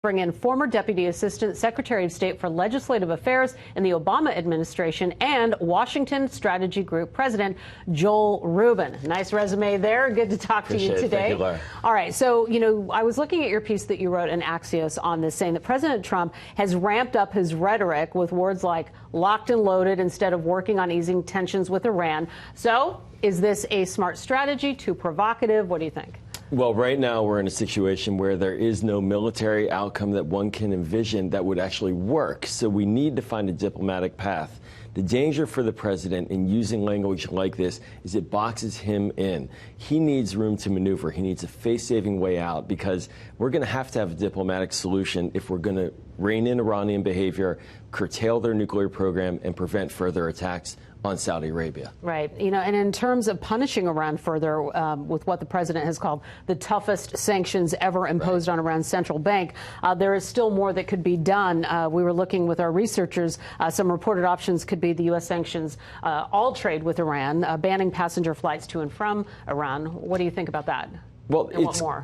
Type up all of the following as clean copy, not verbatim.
Bring in former Deputy Assistant Secretary of State for Legislative Affairs in the Obama administration and Washington Strategy Group President Joel Rubin. Nice resume there. Good to talk to you today. Thank you, Laura. All right. So, I was looking at your piece that you wrote in Axios on this, saying that President Trump has ramped up his rhetoric with words like locked and loaded instead of working on easing tensions with Iran. So is this a smart strategy? Too provocative? What do you think? Well, right now we're in a situation where there is no military outcome that one can envision that would actually work. So we need to find a diplomatic path. The danger for the president in using language like this is it boxes him in. He needs room to maneuver. He needs a face-saving way out because we're going to have a diplomatic solution if we're going to rein in Iranian behavior, curtail their nuclear program, and prevent further attacks on Saudi Arabia. Right. And in terms of punishing Iran further with what the president has called the toughest sanctions ever imposed on Iran's central bank, there is still more that could be done. We were looking with our researchers. Some reported options could be the U.S. sanctions all trade with Iran, banning passenger flights to and from Iran. What do you think about that? Well,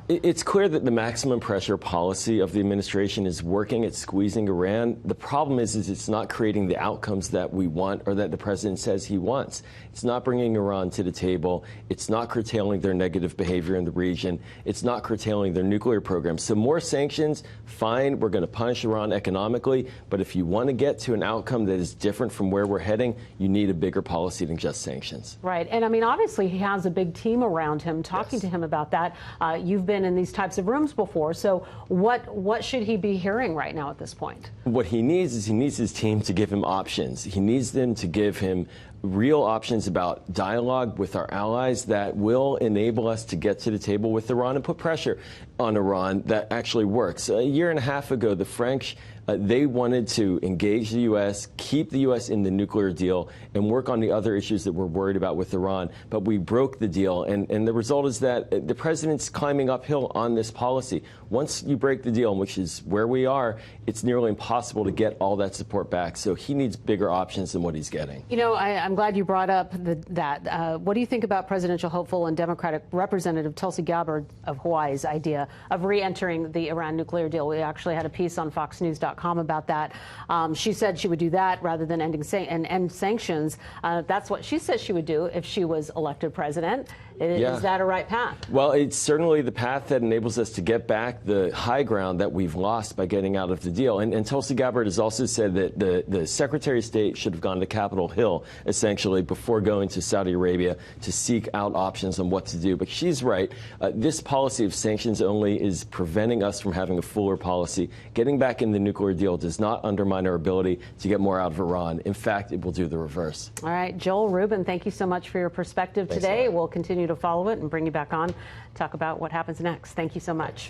it's clear that the maximum pressure policy of the administration is working at squeezing Iran. The problem is it's not creating the outcomes that we want or that the president says he wants. It's not bringing Iran to the table. It's not curtailing their negative behavior in the region. It's not curtailing their nuclear program. So more sanctions, fine. We're going to punish Iran economically. But if you want to get to an outcome that is different from where we're heading, you need a bigger policy than just sanctions. Right. And obviously he has a big team around him talking to him about that. You've been in these types of rooms before. So what should he be hearing right now at this point? What he needs is he needs his team to give him options. He needs them to give him real options about dialogue with our allies that will enable us to get to the table with Iran and put pressure on Iran that actually works. A year and a half ago, the French, they wanted to engage the U.S., keep the U.S. in the nuclear deal, and work on the other issues that we're worried about with Iran. But we broke the deal, and the result is that the president's climbing uphill on this policy. Once you break the deal, which is where we are, it's nearly impossible to get all that support back. So he needs bigger options than what he's getting. I'm glad you brought up that. What do you think about presidential hopeful and Democratic Representative Tulsi Gabbard of Hawaii's idea of re-entering the Iran nuclear deal? We actually had a piece on FoxNews.com about that. She said she would do that rather than end sanctions. That's what she says she would do if she was elected president. Is that a right path? Well, it's certainly the path that enables us to get back the high ground that we've lost by getting out of the deal. And Tulsi Gabbard has also said that the Secretary of State should have gone to Capitol Hill, essentially, before going to Saudi Arabia to seek out options on what to do. But she's right. This policy of sanctions only is preventing us from having a fuller policy. Getting back in the nuclear deal does not undermine our ability to get more out of Iran. In fact, it will do the reverse. All right. Joel Rubin, thank you so much for your perspective today. We'll continue to follow it and bring you back on, talk about what happens next. Thank you so much.